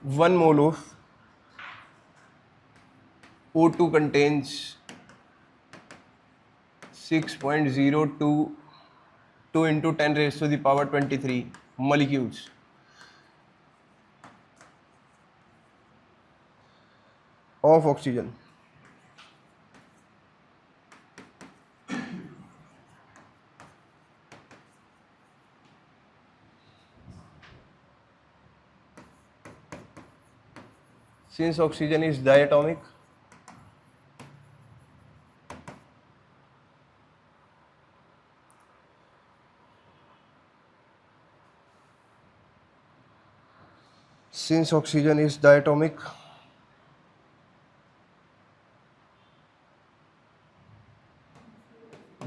1 mole of O2 contains 6.022 into 10 raised to the power 23 molecules of oxygen. Since oxygen is diatomic,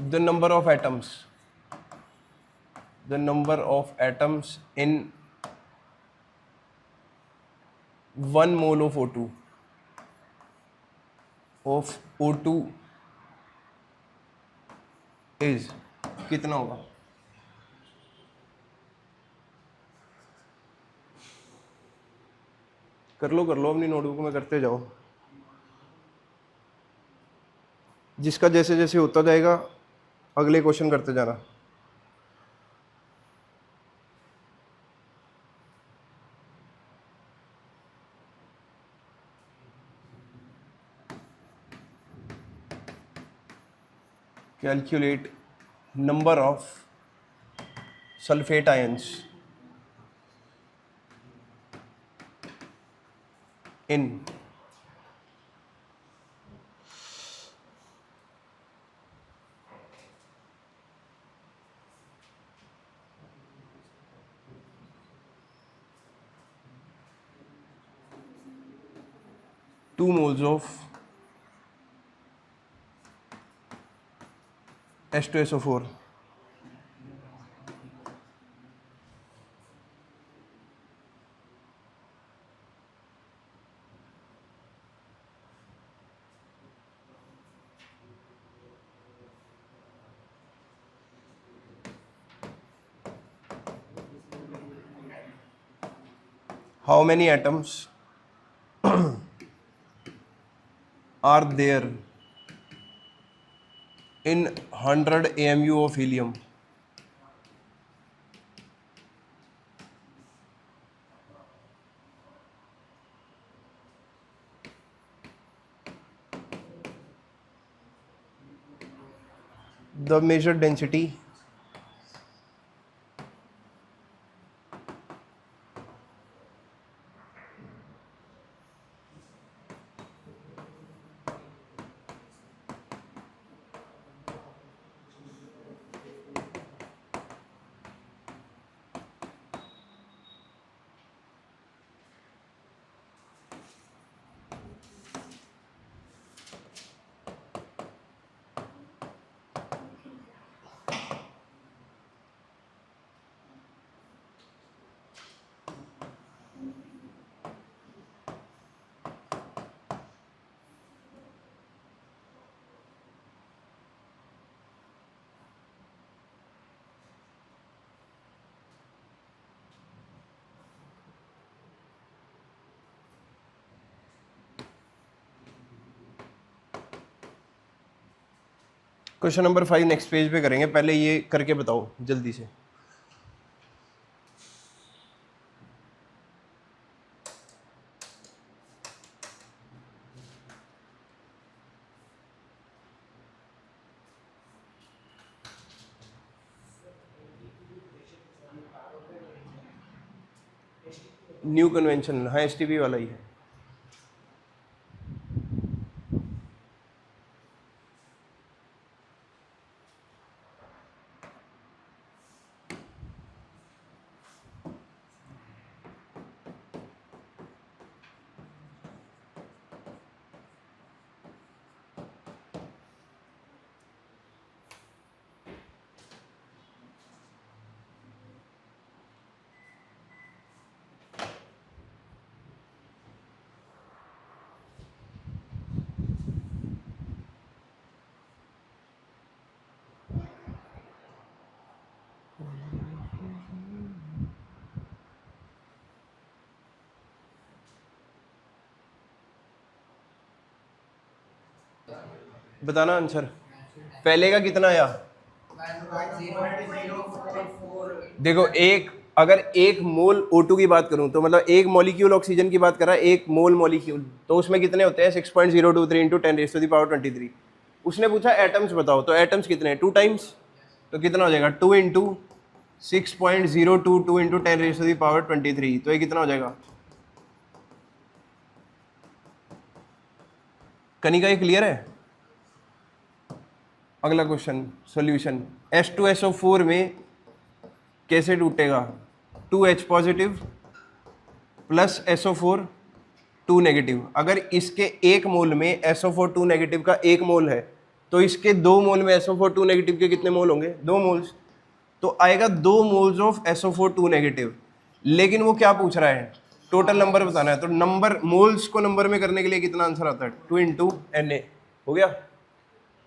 the number of atoms in 1 mole of O2 is कितना होगा? कर लो अपनी notebook में करते जाओ. जिसका जैसे जैसे होता जाएगा अगले क्वेश्चन करते जाना. Calculate number of sulfate ions in 2 moles of H2SO4. How many atoms are there in 100 AMU of helium? The measured density question number 5 next page पे करेंगे. पहले ये करके बताओ जल्दी से. न्यू कन्वेंशन, हाँ एसटीपी वाला ही है. बताना आंसर। पहले का कितना आया? देखो एक, अगर एक मोल O2 की बात करूं तो मतलब एक मॉलिक्यूल ऑक्सीजन की बात कर रहा है, एक मोल मॉलिक्यूल, तो उसमें कितने होते हैं? 6.023 इंटू 10⁻23। उसने पूछा एटम्स बताओ, तो एटम्स कितने हैं? 2 टाइम्स, तो कितना हो जाएगा? 2 इंटू 6.022 इंटू 10⁻23, तो ये कितना हो जाएगा? कनिका ये क्लियर है? अगला क्वेश्चन सॉल्यूशन। H2SO4 में कैसे टूटेगा? 2H positive plus SO4 2 negative. अगर इसके एक मोल में SO4 2 नेगेटिव का एक मोल है तो इसके 2 मोल में SO4 2 नेगेटिव के कितने मोल होंगे? 2 मोल्स, तो आएगा 2 मोल्स ऑफ SO4 2 नेगेटिव। लेकिन वो क्या पूछ रहा है? टोटल नंबर बताना है, तो नंबर, मोल्स को नंबर में करने के लिए कितना आंसर आता है? 2 इंटू Na। हो गया।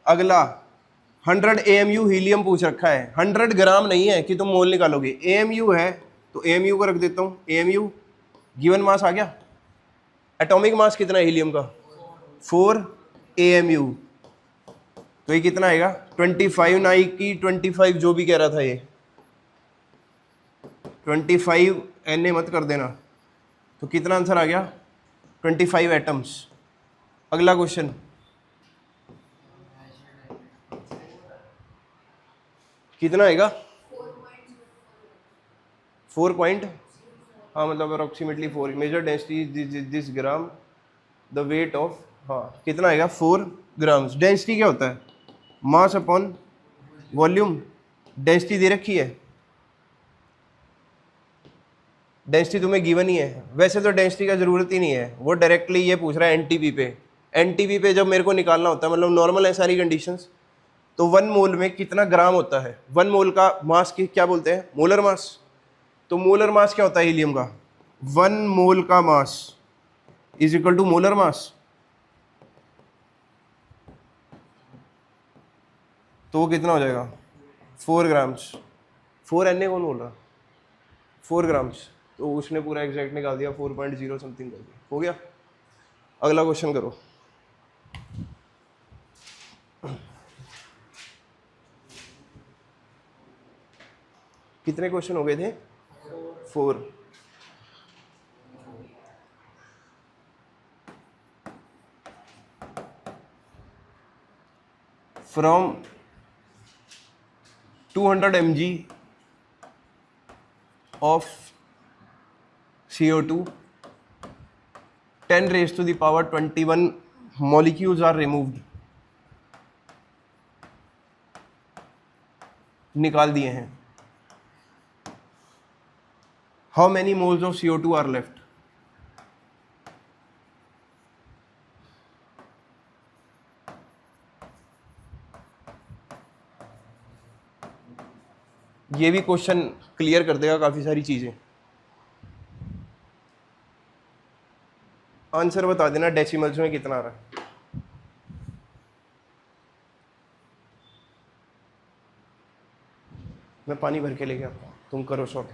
अगला 100 AMU हीलियम पूछ रखा है, 100 ग्राम नहीं है कि तुम मोल निकालोगे, AMU है, तो AMU को रख देता हूँ। AMU गिवन मास आ गया। एटॉमिक मास कितना है हीलियम का? 4 AMU, तो ये कितना आएगा? 25 ना की 25 जो भी कह रहा था ये 25 Na मत कर देना, तो कितना आंसर आ गया? 25 एटम्स। अगला क्वेश्चन, कितना आएगा? 4 पॉइंट, हाँ मतलब approximately 4। Major density this gram the weight of, हाँ कितना आएगा? 4 ग्राम्स। डेंसिटी क्या होता है? Mass upon volume. डेंसिटी दे रखी है, डेंसिटी तुम्हें गिवन ही है। वैसे तो डेंसिटी का जरूरत ही नहीं है, वो डायरेक्टली ये पूछ रहा है एनटीपी पे। एनटीपी पे जब मेरे को निकालना होता है, मतलब नॉर्मल है सारी कंडीशंस, तो 1 मोल में कितना ग्राम होता है? 1 मोल का मास की क्या बोलते हैं? Molar mass. तो मोलर मास क्या होता है हीलियम का? 1 मोल का mass is equal to molar mass. तो वो कितना हो जाएगा? 4 ग्राम्स। 4 Na कौन बोल रहा? 4 ग्राम्स, तो उसने पूरा एग्जैक्ट निकाल दिया, 4.0 समथिंग कर दिया। हो गया। अगला क्वेश्चन करो। कितने क्वेश्चन हो गए थे? 4। From 200 mg of CO2, 10⁻21 molecules are removed। निकाल दिए हैं। How many moles of CO2 are left? ये भी क्वेश्चन क्लियर कर देगा काफी सारी चीजें। आंसर बता देना डेसिमल्स में कितना आ रहा है। मैं पानी भर के लेके आता हूँ, तुम करो शॉर्ट।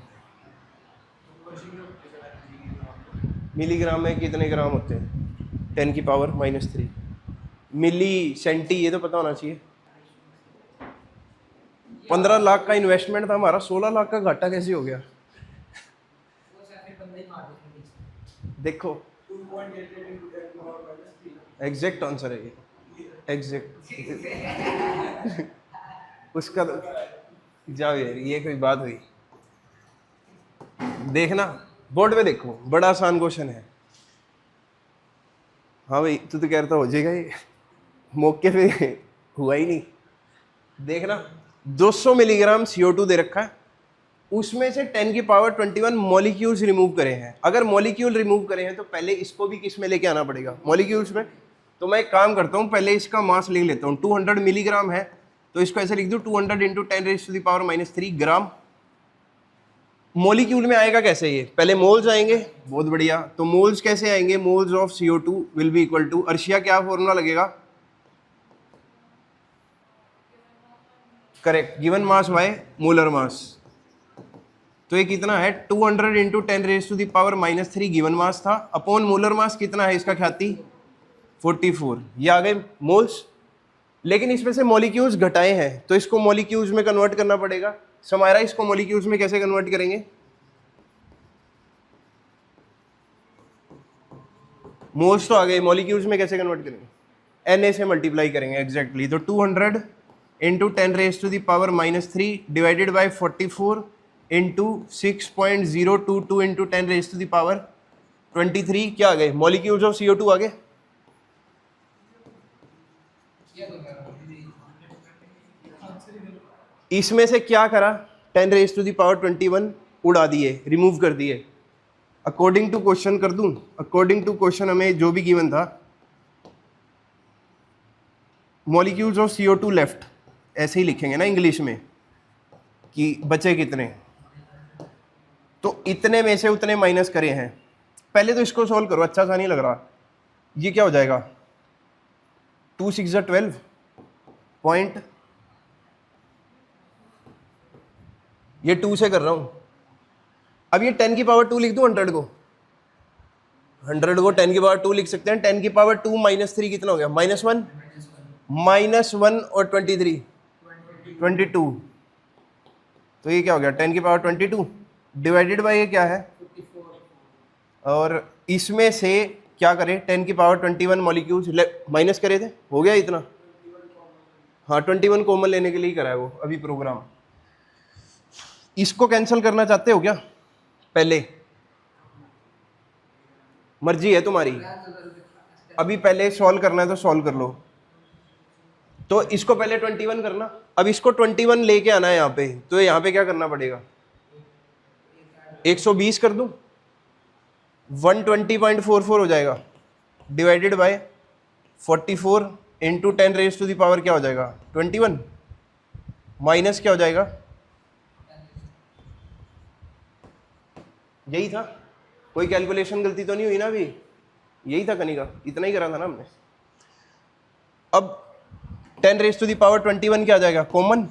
मिलीग्राम में कितने ग्राम होते हैं? 10⁻³ मिली सेंटी, ये तो पता होना चाहिए। 15 लाख का इन्वेस्टमेंट था हमारा, 16 लाख का घाटा कैसे हो गया? देखो एग्जैक्ट आंसर है ये, एग्जैक्ट। उसका तो जाओ यार, ये कोई बात हुई? देखना बोर्ड पे, देखो बड़ा आसान क्वेश्चन है। हाँ भाई, तू तो कहता हो जाएगा ये, मौके पे हुआ ही नहीं। देखना 200 मिलीग्राम CO2 दे रखा है, उसमें से 10⁻21 मॉलिक्यूल्स रिमूव करे हैं। अगर मॉलिक्यूल रिमूव करे हैं तो पहले इसको भी किस में लेके आना पड़ेगा? मॉलिक्यूल्स में। तो मैं एक काम करता हूँ, पहले इसका मास लिख लेता हूँ। 200 मिलीग्राम है तो इसको ऐसे लिख दूँ 200 इंटू 10⁻³ ग्राम। मॉलिक्यूल में आएगा कैसे ये? पहले मोल्स आएंगे, बहुत बढ़िया। तो मोल्स कैसे आएंगे? Moles of CO2 will be equal to, Arshia क्या फॉर्मूला लगेगा? Correct, given mass by molar mass. तो ये कितना है? 200 इंटू 10⁻³ गिवन मास था, अपॉन मोलर मास कितना है इसका ख्याति? 44। ये आ गए मोल्स। लेकिन इसमें से मॉलिक्यूल्स घटाए हैं तो इसको मॉलिक्यूल्स में कन्वर्ट करना पड़ेगा। समायरा इसको मॉलिक्यूल्स में कैसे कन्वर्ट करेंगे? मोल्स तो आ गए, मॉलिक्यूल्स में कैसे कन्वर्ट करेंगे? Na से मल्टीप्लाई करेंगे एग्जैक्टली। तो 200 into 10⁻³ divided by 44 into 6.022 into 10⁻23 क्या आ गए? मॉलिक्यूल्स ऑफ CO2 आ गए। इसमें से क्या करा? 10⁻21 उड़ा दिए, रिमूव कर दिए। अकॉर्डिंग टू क्वेश्चन कर दूं, अकॉर्डिंग टू क्वेश्चन हमें जो भी गिवन था, मॉलिक्यूल्स ऑफ CO2 लेफ्ट, ऐसे ही लिखेंगे ना इंग्लिश में कि बचे कितने, तो इतने में से उतने माइनस करे हैं। पहले तो इसको सॉल्व करो, अच्छा सा नहीं लग रहा। ये क्या हो जाएगा? 2 6 12 पॉइंट, ये 2 से कर रहा हूं। अब ये 10⁻2 लिख दूं 100 को, 100 को 10⁻2 लिख सकते हैं। 10⁻2 -3 कितना हो गया? -1, -1 और 23 22, तो ये क्या हो गया? 10⁻22 डिवाइडेड बाई ये क्या है? और इसमें से क्या करें? 10⁻21 मॉलिक्यूल्स माइनस करे थे, हो गया इतना। हाँ 21 कॉमन लेने के लिए ही करा है वो अभी प्रोग्राम। इसको कैंसिल करना चाहते हो क्या? पहले मर्जी है तुम्हारी, अभी पहले सॉल्व करना है तो सॉल्व कर लो। तो इसको पहले 21 करना, अब इसको 21 लेके आना है यहाँ पे, तो यहाँ पे क्या करना पड़ेगा? 120 कर दूं, 120.44 हो जाएगा, डिवाइडेड बाय 44 इंटू 10⁻⁴ क्या हो जाएगा? 21 माइनस क्या हो जाएगा? यही था, कोई कैलकुलेशन गलती तो नहीं हुई ना अभी? यही था कनिका, इतना ही करा था ना हमने। अब 10⁻21 क्या आ जाएगा? कॉमन,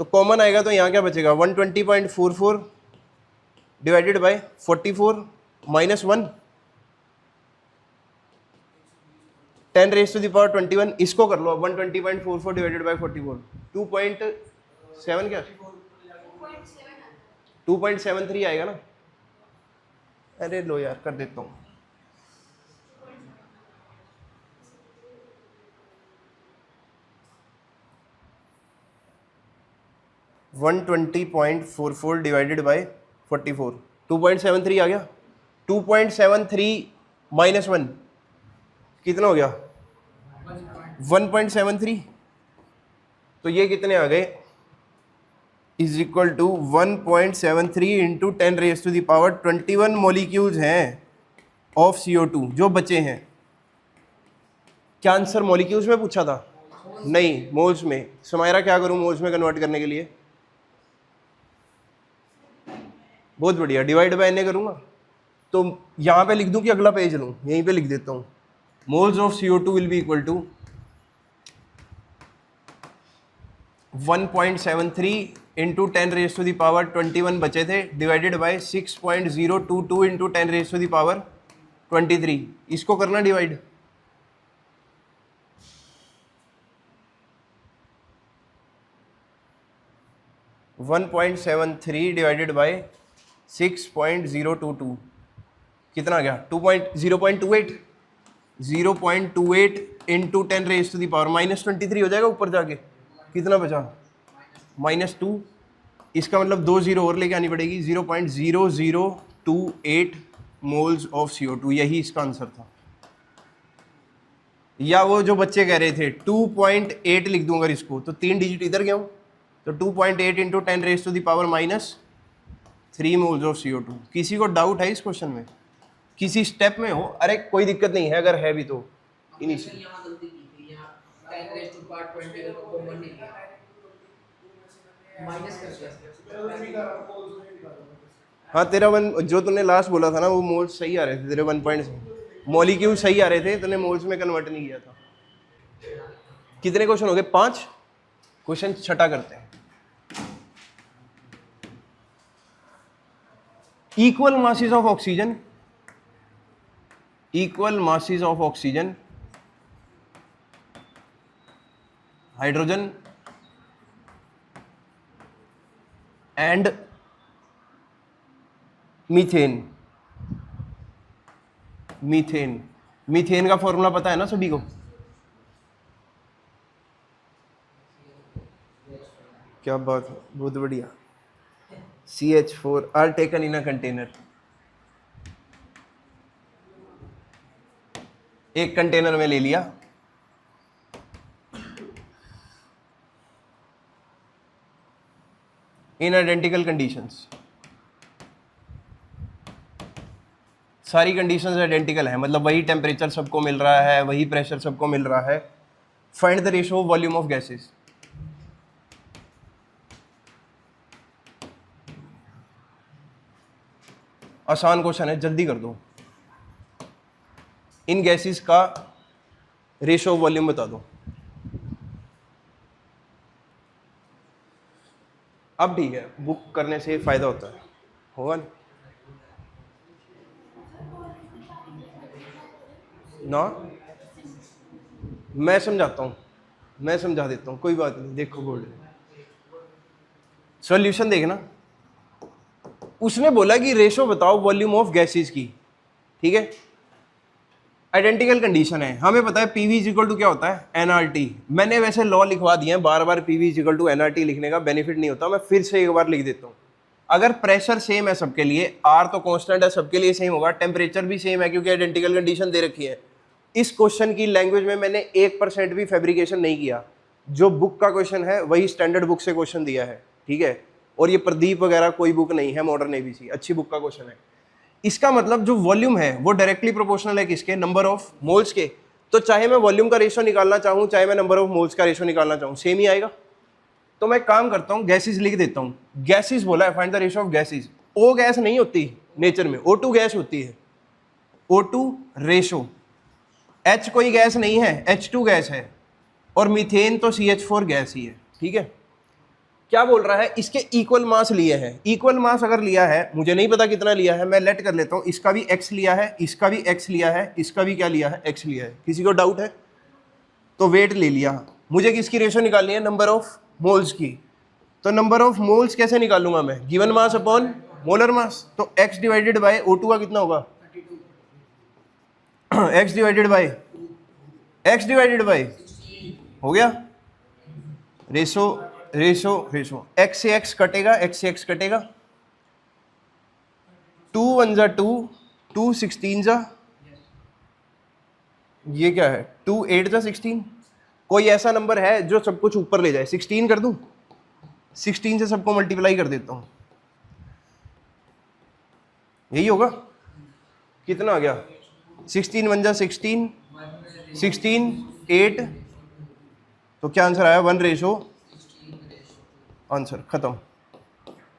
तो कॉमन आएगा तो यहाँ क्या बचेगा? 120.44 डिवाइडेड बाय 44 माइनस 1, 10⁻21 इसको कर लो। 120.44 डिवाइडेड बाय 44 2.7 क्या? 2.73 आएगा ना। अरे लो यार, कर देता हूँ। (120.44 डिवाइडेड बाय 44) 2.73 आ गया। 2.73 माइनस 1 कितना हो गया? 1.73। तो ये कितने आ गए? Is equal to 1.73 into 10⁻21 molecules हैं ऑफ CO2 जो बचे हैं। क्या आंसर मॉलिक्यूल्स में पूछा था? नहीं, मोल्स में। समायरा क्या करूं मोल्स में कन्वर्ट करने के लिए? बहुत बढ़िया, डिवाइड बाय एन करूंगा। तो यहां पे लिख दूं कि अगला पेज लूं? यहीं पे लिख देता हूं। Moles of CO2 will be equal to 1.73 into 10⁻21 बचे थे, डिवाइडेड बाय 6.022 इंटू 10⁻23। इसको करना डिवाइड। (1.73 डिवाइडेड बाय 6.022 कितना आ गया? 0.28 इंटू 10⁻³ -23 हो जाएगा ऊपर जाके। कितना बचा? -2। इसका मतलब 2 जीरो और लेके आनी पड़ेगी। 0.0028 मोल्स ऑफ CO2, यही इसका आंसर था। या वो जो बच्चे कह रहे थे 2.8 लिख दूंगा इसको, तो 3 डिजिट इधर गया हूं, तो 2.8 इंटू 10⁻³ मोल्स ऑफ CO2। किसी को डाउट है इस क्वेश्चन में? किसी स्टेप में हो? अरे कोई दिक्कत नहीं है, अगर है भी तो इनिशियल। हाँ तेरा वन जो तूने लास्ट बोला था ना, वो मोल्स सही आ रहे थे तेरे 1. मॉलिक्यूल सही आ रहे थे, तूने मोल्स में कन्वर्ट नहीं किया था। कितने क्वेश्चन हो गए? 5 क्वेश्चन। छठा करते हैं। Equal masses of oxygen, equal masses of oxygen hydrogen and methane. Methane, methane का फॉर्मूला पता है ना सभी को? क्या बात है, बहुत बढ़िया। CH4 are taken in a container. एक कंटेनर में ले लिया, इन आइडेंटिकल कंडीशंस। सारी कंडीशंस आइडेंटिकल है, मतलब वही टेम्परेचर सबको मिल रहा है, वही प्रेशर सबको मिल रहा है। Find the ratio volume of gases. आसान क्वेश्चन है, जल्दी कर दो। इन गैसेस का रेशियो वॉल्यूम बता दो। अब ठीक है, बुक करने से फायदा होता है, होगा ना? मैं समझाता हूँ, मैं समझा देता हूँ, कोई बात नहीं। देखो बोर्ड सॉल्यूशन देखना। उसने बोला कि रेशो बताओ वॉल्यूम ऑफ गैसेस की, ठीक है? आइडेंटिकल कंडीशन है, हमें पता है पीवी इज इक्वल टू क्या होता है, एनआरटी। मैंने वैसे लॉ लिखवा दिए हैं, बार बार PV is equal to NRT लिखने का बेनिफिट नहीं होता, मैं फिर से एक बार लिख देता हूँ। अगर प्रेशर सेम है सबके लिए, आर तो कांस्टेंट है, सबके लिए सेम होगा, टेम्परेचर भी सेम है क्योंकि आइडेंटिकल कंडीशन दे रखी है। इस क्वेश्चन की लैंग्वेज में मैंने 1% भी फैब्रिकेशन नहीं किया। जो बुक का क्वेश्चन है वही स्टैंडर्ड बुक से क्वेश्चन दिया है, ठीक है? और ये प्रदीप वगैरह कोई बुक नहीं है, मॉडर्न एबीसी अच्छी बुक का क्वेश्चन है। इसका मतलब जो वॉल्यूम है वो डायरेक्टली प्रोपोर्शनल है किसके, नंबर ऑफ मोल्स के। तो चाहे मैं वॉल्यूम का रेशियो निकालना चाहूं, चाहे मैं नंबर ऑफ मोल्स का रेशियो निकालना चाहूं, सेम ही आएगा। तो मैं काम करता हूं, गैसेस लिख देता हूं। गैसेस बोला है, find the ratio of gases. ओ गैस नहीं होती नेचर में, O2 गैस होती है। O2 रेशो, H कोई गैस नहीं है, H2 गैस है, और मीथेन तो CH4 गैस ही है, ठीक है? क्या बोल रहा है, इसके इक्वल मास लिए हैं। इक्वल मास अगर लिया है, मुझे नहीं पता कितना लिया है, मैं लेट कर लेता हूं, इसका भी x लिया है, इसका भी x लिया है, इसका भी क्या लिया है, x लिया है। किसी को डाउट है? तो वेट ले लिया। मुझे किसकी रेशो निकालनी है, नंबर ऑफ मोल्स की। तो नंबर ऑफ मोल्स कैसे निकालूंगा मैं, given mass upon molar mass. तो x डिवाइडेड बाय O2 का कितना होगा x डिवाइडेड बाय हो गया रेशो। रेशो रेशो x से x कटेगा, x से x कटेगा, 2 1 जा 2, 2 16 जा, ये क्या है, 2 8 जा 16। कोई ऐसा नंबर है जो सब कुछ ऊपर ले जाए, 16 कर दूं, 16 से सबको मल्टीप्लाई कर देता हूं, यही होगा। कितना आ गया, 16 1 जा 16, 16 8, तो क्या आंसर आया, 1 आंसर खत्म।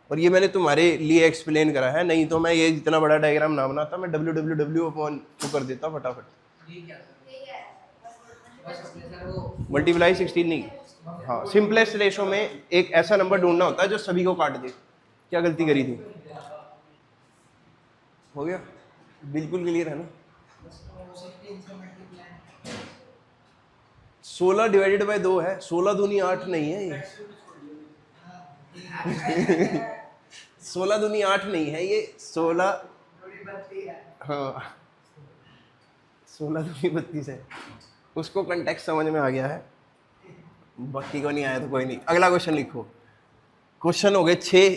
और ये मैंने तुम्हारे लिए एक्सप्लेन करा है, नहीं तो मैं ये इतना बड़ा डायग्राम ना बनाता, मैं www अपॉन को कर देता फटाफट। मल्टीप्लाई 16 नहीं, हाँ, सिंपलेस्ट रेशो में एक ऐसा नंबर ढूंढना होता है जो सभी को काट दे। क्या गलती करी थी, हो गया, बिल्कुल क्लियर है ना? 16 डिवाइडेड बाय 2 है, 16 दूनी 8 नहीं है ये 16 दूनी 8 नहीं है ये, 16, हाँ 16 दूनी 32 है। उसको कंटेक्स्ट समझ में आ गया है, बाकी को नहीं आया तो कोई नहीं। अगला क्वेश्चन लिखो। क्वेश्चन हो गए 6,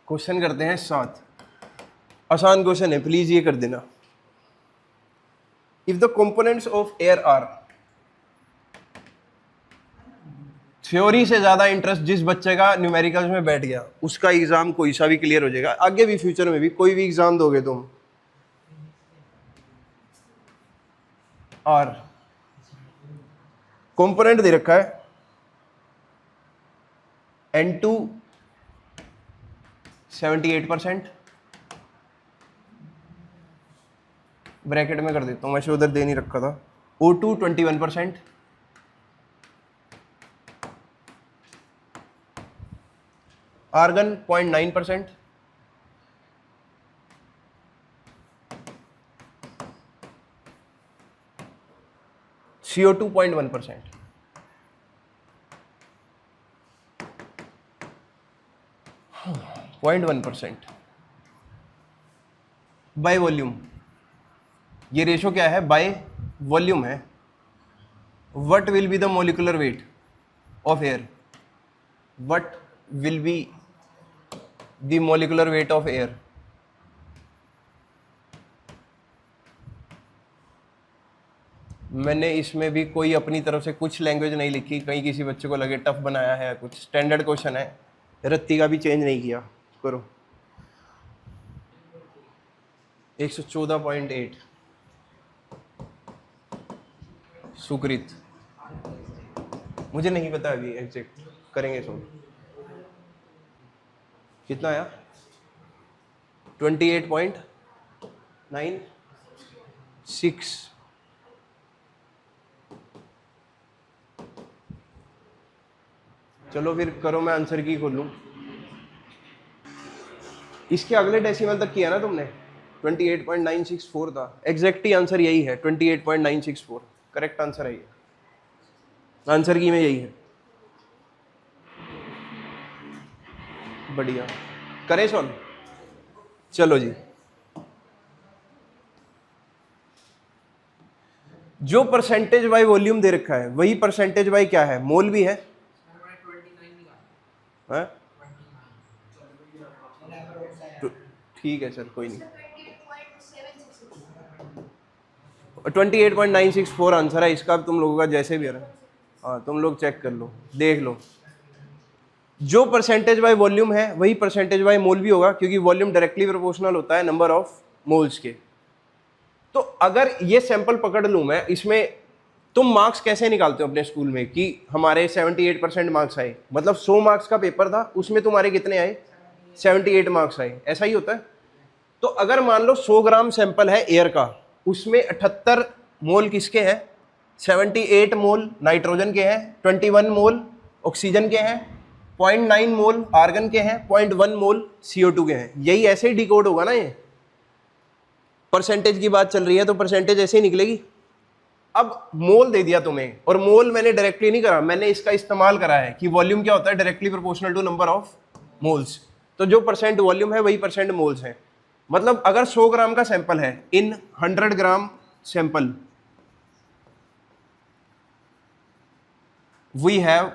क्वेश्चन करते हैं 7। आसान क्वेश्चन है, प्लीज ये कर देना। If the components of air are, theory से ज्यादा इंटरेस्ट जिस बच्चे का न्यूमेरिकल्स में बैठ गया उसका एग्जाम कोई सा भी क्लियर हो जाएगा, आगे भी फ्यूचर में भी कोई भी एग्जाम दोगे तुम। आर कंपोनेंट दे रखा है N2 78%, ब्रैकेट में कर देता हूं, वैसे उधर दे नहीं रखा था। O2 21%, argon 0.9%, CO2 0.1%। 0.1%। By volume, ये रेशो क्या है? बाय वॉल्यूम है। What will be the molecular weight of air? What will be the molecular weight of air? मैंने इसमें भी कोई अपनी तरफ से कुछ लैंग्वेज नहीं लिखी, कहीं किसी बच्चे को लगे टफ बनाया है, कुछ स्टैंडर्ड क्वेश्चन है, रत्ती का भी चेंज नहीं किया। करो 114.8। सुकृत, मुझे नहीं पता अभी एग्जैक्ट, करेंगे सो। कितना आया? 28.96। चलो फिर करो, मैं आंसर की खोल लूँ। इसके अगले डेसिमल तक किया ना तुमने? 28.964 था। एग्जैक्ट ही आंसर यही है, 28.964 करेक्ट आंसर है ये। आंसर की में यही है। बढ़िया, करें सॉल्व? चलो जी, जो परसेंटेज बाय वॉल्यूम दे रखा है वही परसेंटेज बाय क्या है? मोल भी है। ठीक है सर, कोई नहीं। 28.964 आंसर है इसका। तुम लोगों का जैसे भी है, हाँ तुम लोग चेक कर लो, देख लो। जो परसेंटेज बाय वॉल्यूम है वही परसेंटेज बाय मोल भी होगा, क्योंकि वॉल्यूम डायरेक्टली प्रोपोर्शनल होता है नंबर ऑफ मोल्स के। तो अगर ये सैंपल पकड़ लूं मैं, इसमें तुम मार्क्स कैसे निकालते हो अपने स्कूल में कि हमारे 78% मार्क्स आए? मतलब 100 मार्क्स का पेपर था, उसमें तुम्हारे कितने आए? 78 मार्क्स आए, ऐसा ही होता है। तो अगर मान लो 100 ग्राम सैंपल है एयर का, उसमें 78 मोल किसके हैं? 78 मोल नाइट्रोजन के हैं, 21 मोल ऑक्सीजन के हैं, 0.9 मोल आर्गन के हैं, 0.1 मोल CO2 के हैं। यही ऐसे ही डिकोड होगा ना। ये परसेंटेज की बात चल रही है तो परसेंटेज ऐसे ही निकलेगी। अब मोल दे दिया तुम्हें, और मोल मैंने डायरेक्टली नहीं करा, मैंने इसका इस्तेमाल करा है कि वॉल्यूम क्या होता है? Directly proportional to number of moles. तो जो परसेंट वॉल्यूम है वही परसेंट मोल्स है। मतलब अगर 100 ग्राम का सैंपल है, इन 100 ग्राम सैंपल वी हैव,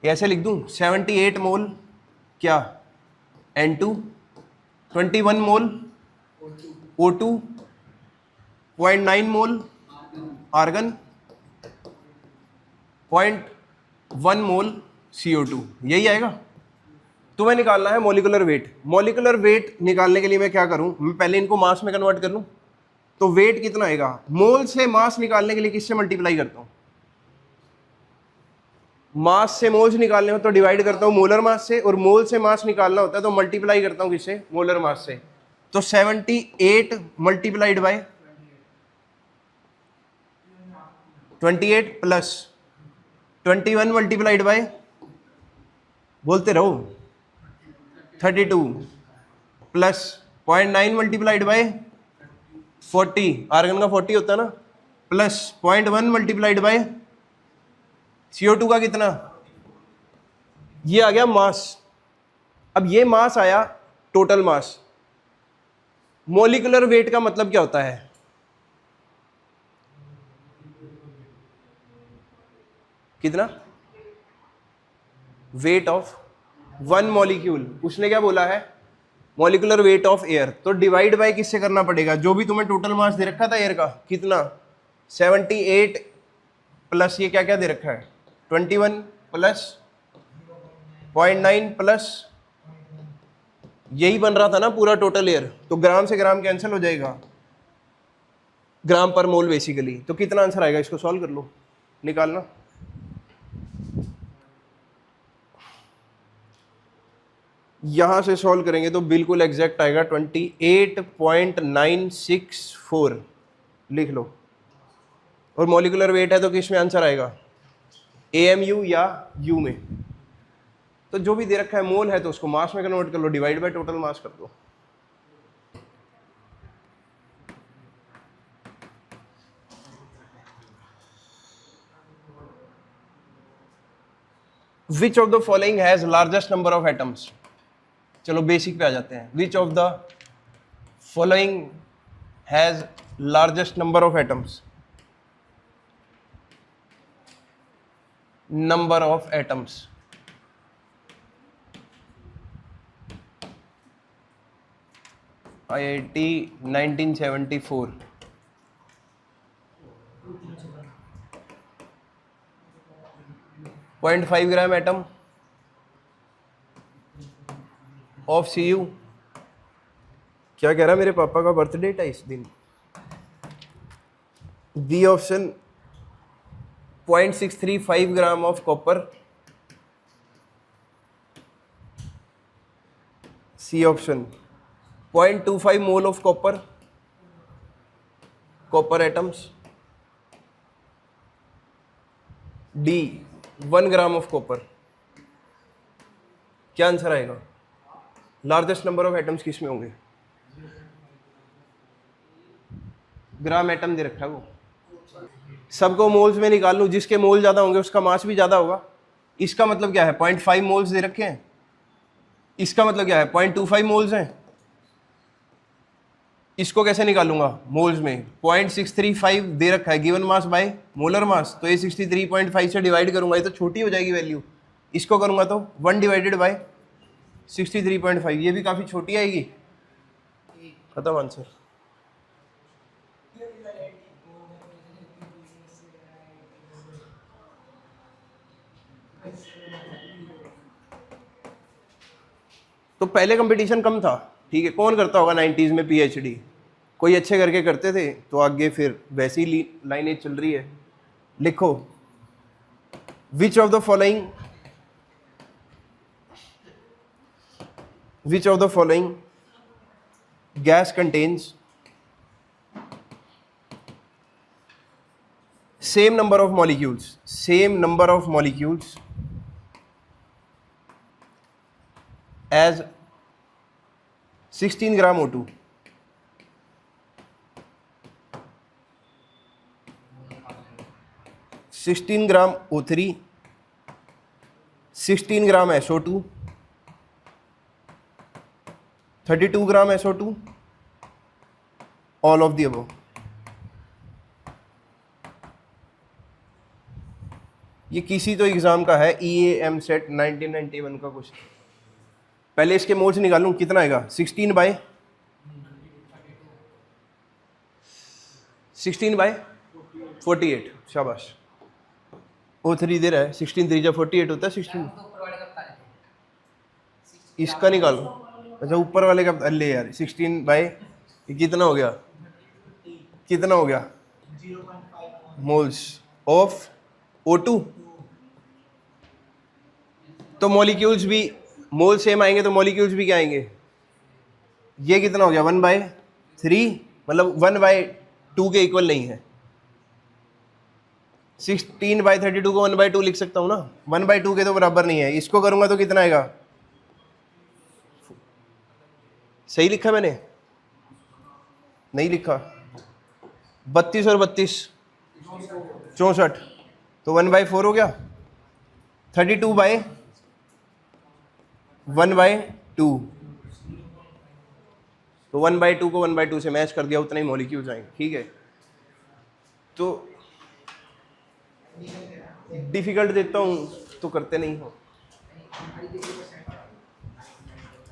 ऐसे लिख दूं 78 मोल क्या? N2, 21 मोल O2, 0.9 मोल आर्गन, 0.1 मोल CO2, यही आएगा। तुम्हें निकालना है मोलिकुलर वेट। मोलिकुलर वेट निकालने के लिए मैं क्या करूं? मैं पहले इनको मास में कन्वर्ट कर लूं। तो वेट कितना आएगा? मोल से मास निकालने के लिए किससे मल्टीप्लाई करता हूं? मास से मोल्स निकालने हो तो डिवाइड करता हूं मोलर मास से, और मोल से मास निकालना होता है तो मल्टीप्लाई करता हूं किससे? मोलर मास से। तो 78 multiplied by 28 plus 21 multiplied by, बोलते रहो, 32 प्लस 0.9 मल्टीप्लाइड बाय 40, आर्गन का 40 होता है ना, प्लस 0.1 मल्टीप्लाइड बाय CO2 का कितना? ये आ गया मास। अब ये मास आया टोटल मास। मोलिकुलर वेट का मतलब क्या होता है? कितना? Weight of one molecule. उसने क्या बोला है? Molecular weight of air. तो डिवाइड बाय किससे करना पड़ेगा? जो भी तुम्हें टोटल मास दे रखा था एयर का, कितना? 78 प्लस ये क्या क्या दे रखा है? 21 प्लस 0.9 प्लस, यही बन रहा था ना पूरा टोटल एयर। तो ग्राम से ग्राम कैंसिल हो जाएगा, ग्राम पर मोल बेसिकली। तो कितना आंसर आएगा? इसको सॉल्व कर लो, निकालना। यहां से सॉल्व करेंगे तो बिल्कुल एग्जैक्ट आएगा 28.964, लिख लो। और मॉलिकुलर वेट है तो किस में आंसर आएगा? AMU या U में। तो जो भी दे रखा है मोल है तो उसको मास में कन्वर्ट कर लो, डिवाइड बाय टोटल मास कर दो। Which of the following has largest number of atoms. चलो बेसिक पे आ जाते हैं। Which of the following has largest number of atoms. Number of atoms, IIT 1974। 0.5 gram atom of Cu। क्या कह रहा है, मेरे पापा का बर्थडे था इस दिन। B option 0.635 gram of copper. C option 0.25 mole of copper, copper atoms. D 1 gram of copper. क्या आंसर आएगा? लार्जेस्ट नंबर ऑफ एटम्स किस में होंगे? ग्राम एटम दे रखा है वो, सबको मोल्स में निकाल लूं, जिसके मोल ज्यादा होंगे उसका मास भी ज्यादा होगा। इसका मतलब क्या है? 0.5 मोल्स दे रखे हैं। इसका मतलब क्या है? 0.25 मोल्स हैं। इसको कैसे निकालूंगा मोल्स में? 0.635 दे रखा है given mass by molar mass, तो ये 63.5 से डिवाइड करूंगा, ये तो छोटी हो जाएगी वैल्यू। इसको करूंगा तो 1 डिवाइडेड बाय 63.5, ये भी काफी छोटी आएगी। खत्म आंसर। तो पहले कंपटीशन कम था, ठीक है। कौन करता होगा 90s में PhD? कोई अच्छे करके करते थे, तो आगे फिर वैसी लाइनें चल रही है। लिखो, which of the following gas contains same number of molecules as 16 gram O2। 16 gram O3, 16 gram SO2, 32 gram SO2, all of the above. ये किसी तो एग्जाम का है, EAM सेट 1991 का कुछ। पहले इसके मोल्स निकालूं, कितना आएगा? 16 बाय 48। शाबाश। O3 दे रहा है 16 3 48 होता है 16। इसका निकालो। अच्छा, ऊपर वाले का ले यार। 16 बाय कितना हो गया? कितना हो गया? Moles of O2। तो मॉलिक्यूल्स भी मोल सेम आएंगे, तो मॉलिक्यूल्स भी क्या आएंगे? ये कितना हो गया? 1/3, मतलब 1/2 के इक्वल नहीं है। 16/32 को 1/2 लिख सकता हूँ ना, 1/2 के तो बराबर नहीं है। इसको करूंगा तो कितना आएगा? सही लिखा मैंने? नहीं लिखा। 32 और 32 64, तो 1/4 हो गया। 32/1/2, तो 1/2 को 1/2 से मैच कर दिया, उतना ही मॉलिक्यूल्स आएंगे, ठीक है। तो डिफिकल्ट देता हूं तो करते नहीं हो।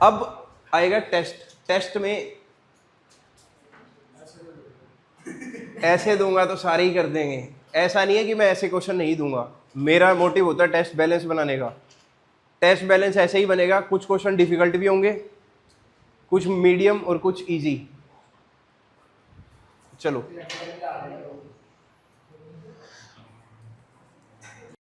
अब आएगा टेस्ट में ऐसे दूंगा तो सारे ही कर देंगे। ऐसा नहीं है कि मैं ऐसे क्वेश्चन नहीं दूंगा, मेरा मोटिव होता है टेस्ट बैलेंस बनाने का। टेस्ट बैलेंस ऐसे ही बनेगा, कुछ क्वेश्चन डिफिकल्ट भी होंगे, कुछ मीडियम और कुछ इजी। चलो